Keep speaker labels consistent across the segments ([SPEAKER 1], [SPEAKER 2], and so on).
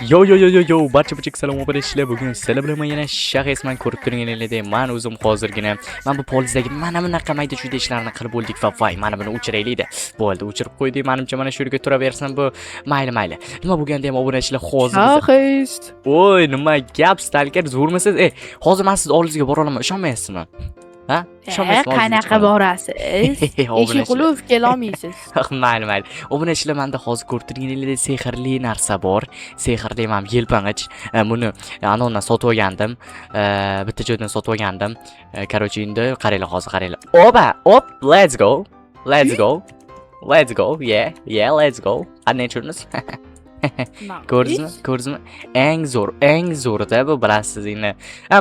[SPEAKER 1] Yo, barcha buchik salom oberishlar. Bugun sizlar bilan yana shaxsman ko'rib turganingizdek, men o'zim hozirgina mana bu polizdagi mana bunaqa mayda chuyda ishlarni qilib bo'ldik va voy, mana buni o'chiraylik-da. Bo'ldi, o'chirib qo'ydik. Menimcha mana shu yerga turaversin bu. Mayli. Nima bo'lganda ham obunachilar hozir.
[SPEAKER 2] Shaxs.
[SPEAKER 1] Voy, nima gap, stalker zo'rmisiz? Hozir men siz oldingizga bora olaman, ishonmaysizmi? Ha? Ishonmaysizmi?
[SPEAKER 2] Qanaqa borasiz? Eshik quluf kelolmaysiz.
[SPEAKER 1] Mayli. Obunachilar, menda hozir ko'rib turganingizdek sehrli narsa bor. Sehrli ham yelpang'ich. Buni anondan sotib olgandim. Bitta joydan sotib olgandim. Короче, endi qaranglar, hozir qaranglar. Hop, let's go. Yeah, let's go. Qanday tushunasiz? Ko'rdingizmi? Eng zo'rida bu, bilasiz endi.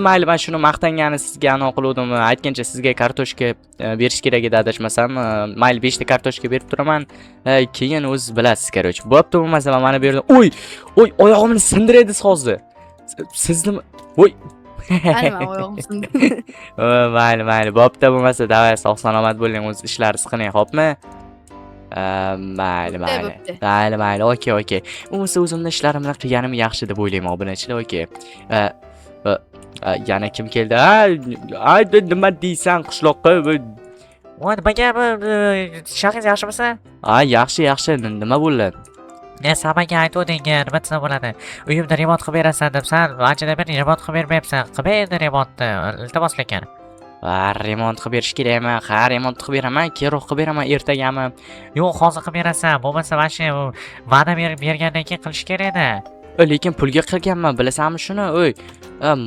[SPEAKER 1] Mayli, men shuni maqtangani sizga aniq qildim. Aytgancha sizga kartoshka berish kerak edi, adashmasam. Mayli, 5 ta kartoshka berib turaman. Keyin o'z bilasiz, короче. Bo'pti, bo'lmasa men mana berdim. Oy, oyog'imni sindiradi hozir. Siz nima? Voy.
[SPEAKER 2] Ana oyog'im sindi.
[SPEAKER 1] Mayli. Bo'pti, bo'lmasa davay, sog' salomat bo'ling, o'z ishlaringizni qiling, xo'pmi? Mayli. Okey. Umuman o'zimni ishlarimni qilganim yaxshi deb o'ylayman, obunachilar. Okey. Yana kim keldi? Nima deysan qishloqqa?
[SPEAKER 3] Voy, nimaga shaxs yaxshimisan?
[SPEAKER 1] Yaxshi. Nima bo'ldi?
[SPEAKER 3] Sabaga aytuvding, nima desa bo'ladi? Uyimda remont qilib berasan deb, san anchadan beri remont qilib bermayapsan. Qilib ber remontni, iltimos lekin.
[SPEAKER 1] Remont qilib berish kerakmi? Remont qilib beraman, keyinroq qilib beraman, ertagami?
[SPEAKER 3] Yo'q, hozir qilib berasan. Bo'lmasa vashi va'da bergandan keyin qilish kerak edi.
[SPEAKER 1] Lekin pulga qilganman, bilasanmi shuni?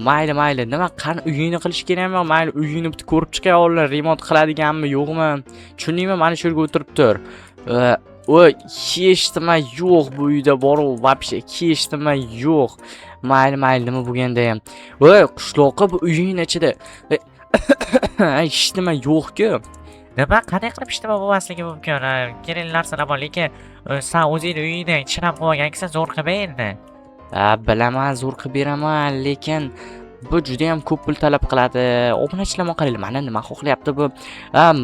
[SPEAKER 1] Mayli. Nima, qani uyingni qilish kerakmi? Mayli, uyingni bitta ko'rib chiqay, oldin remont qiladiganmi, yo'qmi? Tushundingmi? Mana shu yerga o'tirib tur. Hech nima yo'q bu uyda, bor-u, вообще hech nima yo'q. Mayli, nima bo'lganda ham. Qishloqqa bu uyingni ichida hech nima yo'q-ku.
[SPEAKER 3] Nima, qanday qilib hech nima bo'lmasligi mumkin? Kerak narsalar bor, lekin sen o'zingni uyingda chinab qilib olganingsa zo'r qilib endi.
[SPEAKER 1] Bilaman, zo'r qilib beraman, lekin bu juda ham ko'p pul talab qiladi. Obunachilar, qaranglar, mana nima xohlayapti bu.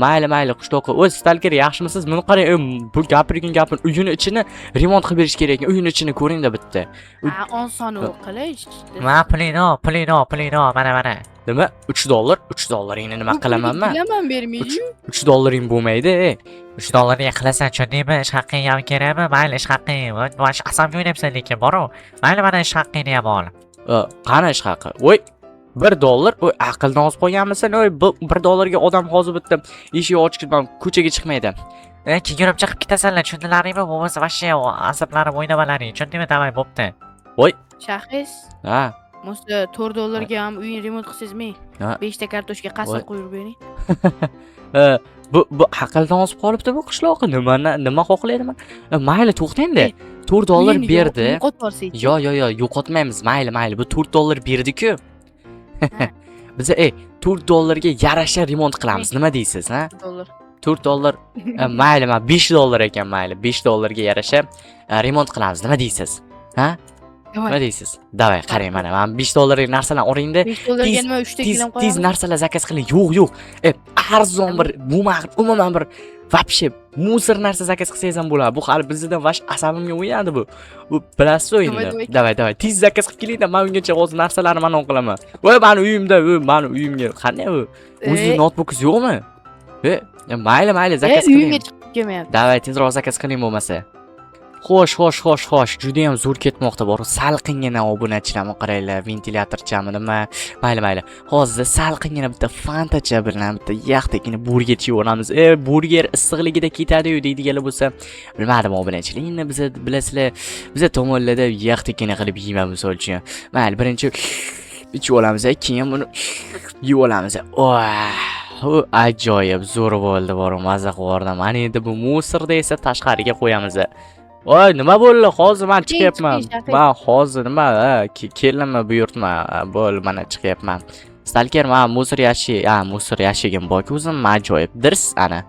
[SPEAKER 1] Mayli, qishloqqa. O'z stalker, yaxshimisiz? Buni qarang, bu gapirgan gapini, uyini ichini remont qilib berish kerak ekan. Uyini ichini ko'ring-da bitta.
[SPEAKER 2] Oson qilish.
[SPEAKER 3] Pulino, mana.
[SPEAKER 1] Nima? $3 nima qilamanmi?
[SPEAKER 2] Bilaman, bermaydi-yu.
[SPEAKER 1] $3 bo'lmaydi.
[SPEAKER 3] $3 qilasan, tushundingmi? Ish haqqing ham kerakmi? Mayli, ish haqqing. Voy, asabga o'ynayapsan lekin, bor-ku. Mayli, mana ish haqqingni ham ol.
[SPEAKER 1] Qani ish haqqi? Voy, $1. Voy, aqldan ozib qolganmisan? Voy, $1 ga odam hozir bitta eshik ochib ko'chaga chiqmaydi.
[SPEAKER 3] Keyin yurib chiqib ketasanlar, tushundilaringmi? Bo'lmasa vashi asablarim o'ynamalaring, tushundingmi? Davay, bo'pti.
[SPEAKER 1] Voy.
[SPEAKER 2] Shaxs. Musta $4 ga ham uyni remont qilsizmi? 5 ta kartoshka qasam qo'yib bering.
[SPEAKER 1] Bu aqldan ozib qolibdi bu qishloqqa. Nima xohlayman? Mayli, to'xtang-da. $4 berdi. Yo, yo'qotmaymiz. Mayli. Bu $4 berdi-ku. Biz $4 ga yarasha remont qilamiz. Nima deysiz, ha? $4. Mayli, $5 ekan, mayli. $5 ga yarasha remont qilamiz. Nima deysiz? Ha? Nima deysiz? Davay, qarang, mana men $5 narsalar oling-da.
[SPEAKER 2] $5 ga nima 3 ta kilam qo'yamiz?
[SPEAKER 1] Tez narsalar zakaz qiling. Yo'q. Arzon bir, umuman bir вообще musor narsa zakaz qilsangiz ham bo'ladi. Bu hali bizdan vash asabimga o'ynadi bu. Bu bilasiz endi. Davay. Tez zakaz qilib keling-da, men ungacha hozir narsalarni men qilaman. Voy, meni uyimga qanday u? O'zingiz notebookingiz yo'qmi? Mayli, zakaz qiling.
[SPEAKER 2] Uyimga chiqib kelmayapti.
[SPEAKER 1] Davay, tezroq zakaz qiling bo'lmasa. Xo'sh. Juda ham zo'r ketmoqda, bor. Salqingina obunachilarni qaranglar, ventilyatorchami nima? Mayli. Hozir salqingina bitta fantacha bilan bitta yaxtakina burger yeb olamiz. Burger issiqligida ketadi-yu deydiganlar bo'lsa, bilmadim obunachilar. Endi biz bilasizlar, biz tomonlarda yaxtakina qilib yeyman misol uchun. Mayli, birinchi ichib olamiz, keyin buni yeb olamiz. Ajoyib zo'r bo'ldi, bor. Mazza qilib mana endi bu musorda esa tashqariga qo'yamiz. Voy, nima bo'ldi? Hozir men chiqyapman. Men hozir nima? Kelinmi buyurtma. Bo'l, mana chiqyapman. Stalker, men musor yashigim bor-ku, o'zim ajoyib. Dirs ana.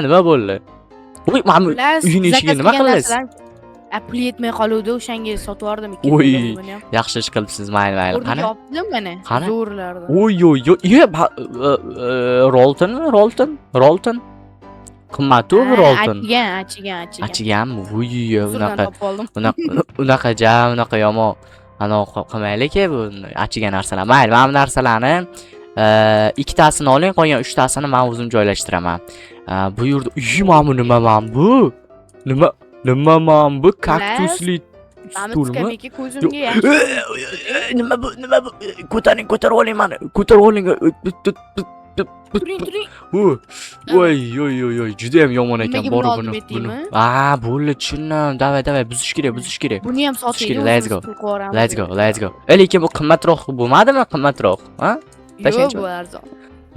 [SPEAKER 1] Nima bo'ldi? Voy, men uyini ichiga nima qilasiz?
[SPEAKER 2] Pul yetmay qoluvdi, o'shanga sotib yubordim.
[SPEAKER 1] Yaxshi ish qilibsiz, mayli.
[SPEAKER 2] Qani? Yopdim mana. Zo'rlardan.
[SPEAKER 1] Rolton. qimmat-ku bir oltin.
[SPEAKER 2] Achigan.
[SPEAKER 1] Achiganmi? Vuy,
[SPEAKER 2] Huzurdan
[SPEAKER 1] unaqa
[SPEAKER 2] topib oldim.
[SPEAKER 1] unaqa yomon. Ana qilmaylik-ku bu achigan narsalar. Mayli, mana bu narsalarni ikkitasini oling, qolgan 3tasini men o'zim joylashtiraman. Bu yerda mana bu nima mana bu? Nima mana bu? Kaktusli stulmi?
[SPEAKER 2] Skameyka ko'zimga yaxshi.
[SPEAKER 1] Nima bu? Ko'tarib oling mani. Ko'tarib oling.
[SPEAKER 2] Turing.
[SPEAKER 1] Voy, juda ham yomon ekan
[SPEAKER 2] Nimaga
[SPEAKER 1] bor
[SPEAKER 2] buni
[SPEAKER 1] buni.
[SPEAKER 2] oldim aytdingmi?
[SPEAKER 1] Bo'ldi, tushundim. Davay, buzish kerak.
[SPEAKER 2] Buni ham sotaylik.
[SPEAKER 1] Let's go. Lekin bu qimmatroq bo'lmadimi? Qimmatroq, ha?
[SPEAKER 2] Yo'q, bu arzon.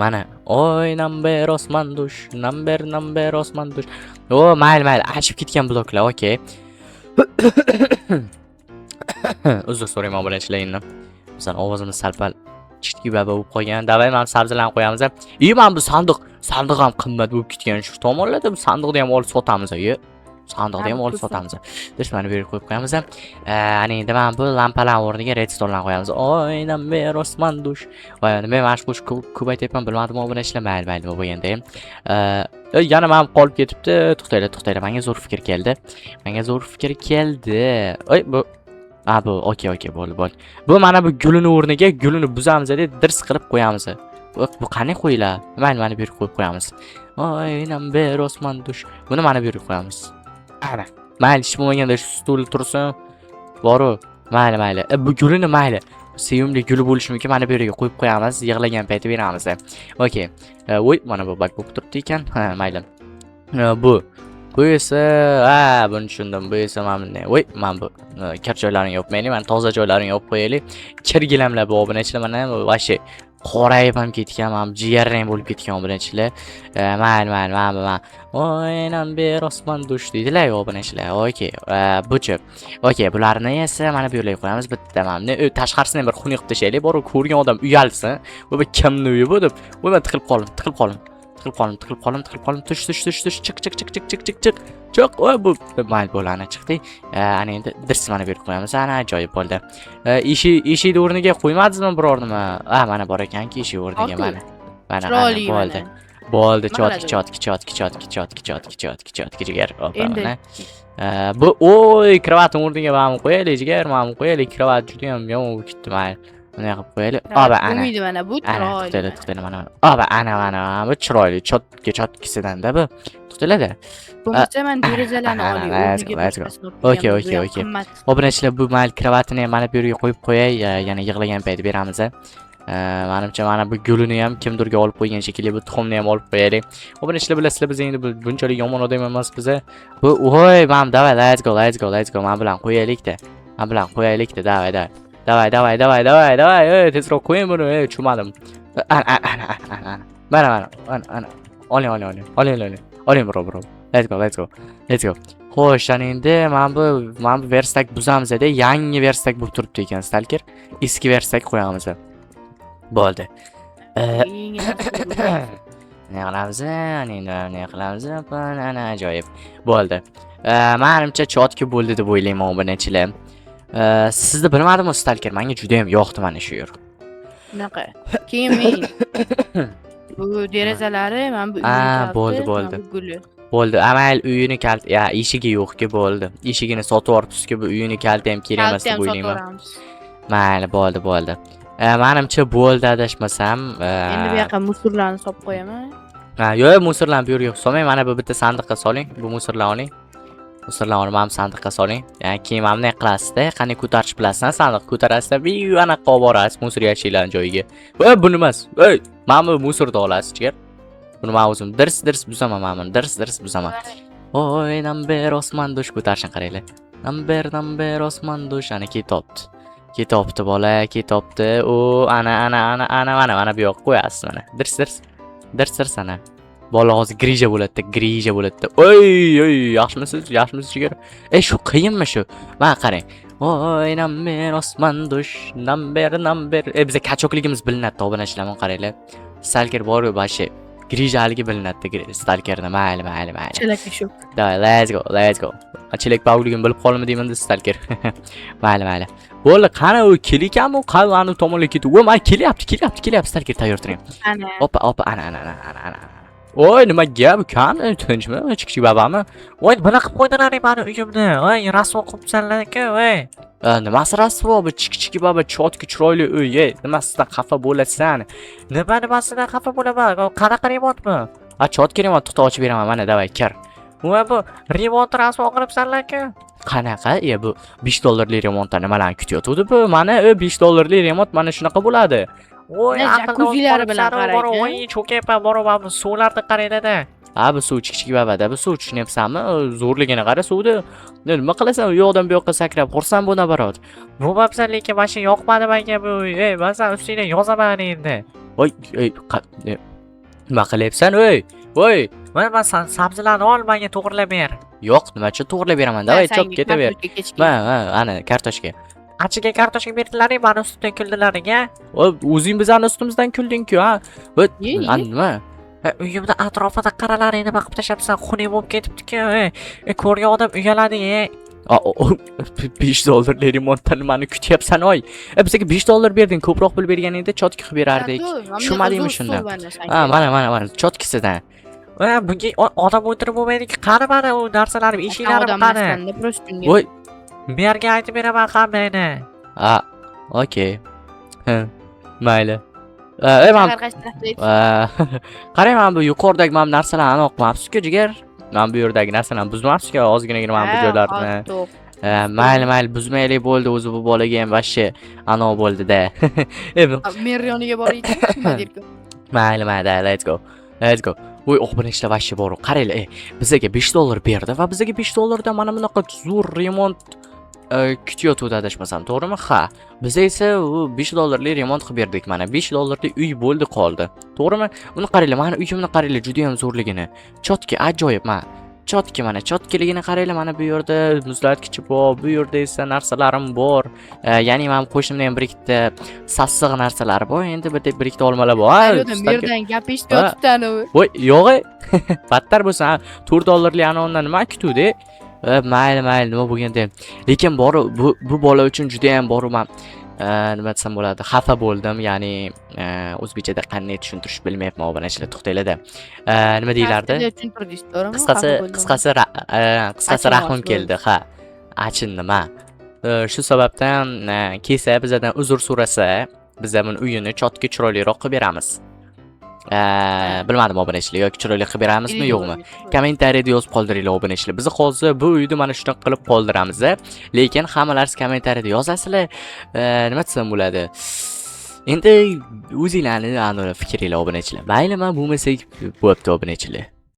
[SPEAKER 1] Mana, oy number osmon dush, number osmon dush. O, mayli, achib ketgan bloklar, okey. Uzr so'rayman obunachilaringdan. Bizning ovozimiz sal-pal chiqib bo'lib qolgan. Davay, mana sabzilarni qo'yamiz. Mana bu sandiq ham qimmat bo'lib ketgan. Shu tomonlarda bu sandiqni ham olib sotamiz, sandiqni ham olib sotamiz. Mana bu yerga qo'yib qo'yamiz. Ana endi mana bu lampalar o'rniga redstone'larni qo'yamiz. Oy number osmon dush. Voy, nima mana shu ko'p aytyapman, bilmadim obunachilar. Mayli bu bo'lganda ham. Yana men qolib ketibdi. To'xtaylar. Menga zo'r fikr keldi. Oy, bu bu okey, bo'ldi. Bu mana bu gulini o'rniga gulini buzamiz deb dirs qilib qo'yamiz. Bu qani qo'ylar? Mayli, mana bu yerga qo'yib qo'yamiz. Oy number osmon dush. Buni mana bu yerga qo'yamiz. Ana. Mayli, ish bo'lmaganda shu stul tursin. Boru. Mayli. Bu gulini mayli. Sevimli guli bo'lishi mumkin. Mana bu yerga qo'yib qo'yamiz. Yig'lagan payti beramiz. Okey. Voy, mana bu bak bo'lib turibdi ekan. Ha, mayli. Bu esa, buni tushundim. Bu esa mana voy, mana bu kir joylarini yopmaylik. Mana toza joylarini yopib qo'yaylik. Kirgilamlar bu obunachilar mana vashi qorayib ham ketgan, mana jigarrang bo'lib ketgan obunachilar. Mayli. O'ynam ber osmon dush deydilar obunachilar. Okey. Buchi. Okey, bularni esa mana bu yerga qo'yamiz. Bitta mana tashqarisini bir xunuk tashlaylik. Bor ko'rgan odam uyalsin. Bu kimni uyi bu deb. Voy, tiqilib qoldim. Tush. Chiq. Voy, bu mayli bo'lani chiqdi. Ana endi dirs mana bu yerga qo'yamiz. Ana ajoyib bo'ldi. Eshik o'rniga qo'ymadingizmi biror nima? Mana bor ekanki eshik o'rniga mana. Bo'ldi. Chotki jigar. Mana. Bu oy, kravat o'rniga mana qo'yaylik jigar, mana qo'yaylik. Kravat juda ham yomon bo'lib ketdi, mayli. Bunday qilib qo'yaylik. Ana.
[SPEAKER 2] Bo'lmaydi mana bu chiroyli.
[SPEAKER 1] To'xtaylik mana. Ana. Bu chiroyli. Chotkisidan-da bu. To'xtaylar-da.
[SPEAKER 2] Bo'lmasa men derazalarni olay.
[SPEAKER 1] Okey. Obunachilar, bu mayli kravatini mana bu yerga qo'yib qo'yay, yana yig'lagan payti beramiz. Menimcha mana bu gulini ham kimdirga olib qo'ygan shekilli, bu tuxumni ham olib qo'yaylik. Obunachilar, bilasizlar, biz endi bunchalik yomon odam emas biz. Bu voy, mana davay, let's go. Men bilan qo'yaylik-da. Davay. Tezroq qo'ying buni. Tushunmadim. Mana. Oling, bro. Let's go. Xo'sh, endi mana bu verstak buzamiz-da, yangi verstak bo'lib turibdi ekan, stalker. Eski verstak qo'yamiz. Bo'ldi. Ne qilamiz? Ana ajoyib. Bo'ldi. Menimcha chotki bo'ldi deb o'ylayman obunachilar. Sizni bilmadimmi stalker? Menga juda ham yoqdi mana shu yer.
[SPEAKER 2] Bunaqa. Keyin men bu derazalari mana bu
[SPEAKER 1] bo'ldi. Bo'ldi. Amal uyini kalt, eshigi yo'q-ku, bo'ldi. Eshigini sotib yuboribsiz-ku, bu uyini kalti ham kerak emas deb o'ylayman. Mayli, bo'ldi. Menimcha bo'ldi, adashmasam.
[SPEAKER 2] Endi bu yoqqa musorlarni solib qo'yaman.
[SPEAKER 1] Yo'q, musorlarni bu yerga solmang. Mana bu bitta sandiqqa soling. Bu musorlarni oling. Musorlarni mana bu sandiqqa soling. Keyin mana bunday qilasizda, qani ko'tarish bilasizmi? Sandiq ko'tarasizda, bu anaqa olib borasiz musor yashiklarning joyiga. Voy, buni emas. Voy, mana bu musorni olasiz, jigar. Buni men o'zim dirs buzaman, mana buni dirs buzaman. Oy, number osmon dush ko'tarishni qaranglar. Number osmon dush, ana ketopti bola, ketopti. O, ana bu yoqqa qo'yasiz mana. Dirs ana. Bola hozir grija bo'ladi. Oy, yaxshimisiz jigar? Shu qiyinmi shu? Mana qarang. Oy, number osmon dush, number. Bizga kachokligimiz bilinadi, obunachilar, mana qaranglar. Stalker bor bashi. Grijaligi bilinadi, stalkerni. Mayli.
[SPEAKER 2] Chelak shu.
[SPEAKER 1] Davay, let's go. Chelak pavligini bilib qolmi deyman, stalker. Mayli. Bo'ldi, qani u kelikami? Qani tomonga ketdi. Men kelyapti, stalker tayyor turing.
[SPEAKER 2] Ana.
[SPEAKER 1] Opa, ana. Voy, nima gap? Kam tinchmi? Kichik babami?
[SPEAKER 3] Voy, nima qilib qo'ydilar mani uyimni? Voy, rasvo qilibsanlar-ku, voy.
[SPEAKER 1] Nimasi rasvo bu kichik baba chotki chiroyli uy, nimasidan xafa bo'lasan?
[SPEAKER 3] Nimasidan xafa bo'laman? Qanaqa remontmi?
[SPEAKER 1] Chotki remont tuta ochib beraman, mana davay kir.
[SPEAKER 3] Voy, bu remont rasvo qilibsanlar-ku.
[SPEAKER 1] Qanaqa? Bu 5 dollarlik remontdan nimalarni kutyotdi bu? Mana $5 remont mana shunaqa bo'ladi.
[SPEAKER 3] Voy,
[SPEAKER 2] jakuzilar bilan qarang.
[SPEAKER 3] Voy, cho'kayapman, boraman, suvlarni qarang-da.
[SPEAKER 1] Bu suv kichik babada, bu suv tushunyapsanmi? Zo'rligini qara suvni. Nima qilasan? U yoqdan bu yoqqa sakrab xursand bo'na barot.
[SPEAKER 3] Bu mabsan, lekin mana shu yoqmadi menga bu. Men san ustiga yozaman endi.
[SPEAKER 1] Voy, nima qilyapsan, oy? Voy,
[SPEAKER 3] Men sabzilarni ol, menga to'g'rilab ber.
[SPEAKER 1] yo'q, nima uchun to'g'rilab beraman? Davay, chop ketaver. Ana, kartoshka.
[SPEAKER 3] Achiga kartoshka berdilar, mani ustimdan kuldilaring-a.
[SPEAKER 1] O'zing bizani ustimizdan kulding-ku, ha? Nima?
[SPEAKER 3] Uyimni atrofida qaralaring, nima qilib tashlabsan? Xunuk bo'lib ketibdi-ku. Ko'rgan odam uyaladi.
[SPEAKER 1] $5 remontdan nimani kutyapsan, oy? Bizga $5 berding, ko'proq pul berganingda chotki qilib berardik. Tushunmadingmi shundan? Mana, chotkisidan.
[SPEAKER 3] Bunga odam o'tirib bo'lmaydi-ku. Qani mana u narsalar, eshiklarim qani?
[SPEAKER 1] Voy,
[SPEAKER 3] Bu yerga aytib beraman hammangni.
[SPEAKER 1] okey. Mayli. Qarang, mana bu yuqoridagi mana narsalarni aniq qilmabsiz-ku, jigar. Mana bu yerdagi narsalarni buzmabsiz-ku, ozginagina mana bu joylarni. Mayli, buzmaylik bo'ldi, o'zi bu bolaga ham vashshi anov bo'ldi-da.
[SPEAKER 2] Men yoniga boraylik.
[SPEAKER 1] Mayli, let's go. Voy, obunachilar vashshi bor. Qaranglar, bizga $5 berdi va bizga $5 dan mana bunaqa zo'r remont kutyotdi adashmasam, to'g'rimi? Ha. Biz esa u $5 remont qilib berdik. Mana $5 uy bo'ldi qoldi. To'g'rimi? Buni qaranglar, mana uyimni qaranglar, juda ham zo'rligini. Chotki ajoyib, mana. Chotki mana, chotkiligini qaranglar, mana bu yerda muzlatgichi bor, bu yerda esa narsalarim bor. Ya'ni men qo'shnimda ham bir ikkita sassiq narsalar bor, endi bir ikkita olmalar bor.
[SPEAKER 2] Merdan gap eshitayotibdi.
[SPEAKER 1] Voy, yo'q. Battar bo'lsa, $4lik anondan nima kutuvdi? Mayli, nima bo'lganda. Lekin bu bola uchun juda ham men nima desam bo'ladi, xafa bo'ldim. Ya'ni o'zbekchada qanday tushuntirish bilmayapman, obunachilar, to'xtanglar-da. Nima deylardi? Qisqasi rahmim keldi, ha. Achindim, ha. Shu sababdan kelsa bizdan uzr so'rasa, biz buni uyini chotki chiroyliroq qilib beramiz. Bilmadim, obunachilar, yoki chiroyli qilib beramizmi, yo'qmi? Kommentariyada yozib qoldiringlar, obunachilar. Biz hozir bu uyni mana shunaqa qilib qoldiramiz. Lekin hammalaringiz kommentariyada yozasizlar. Nima desam bo'ladi? Endi o'zinglarning fikringlar, obunachilar. Maylimi, bo'lmasa bo'pti, obunachilar.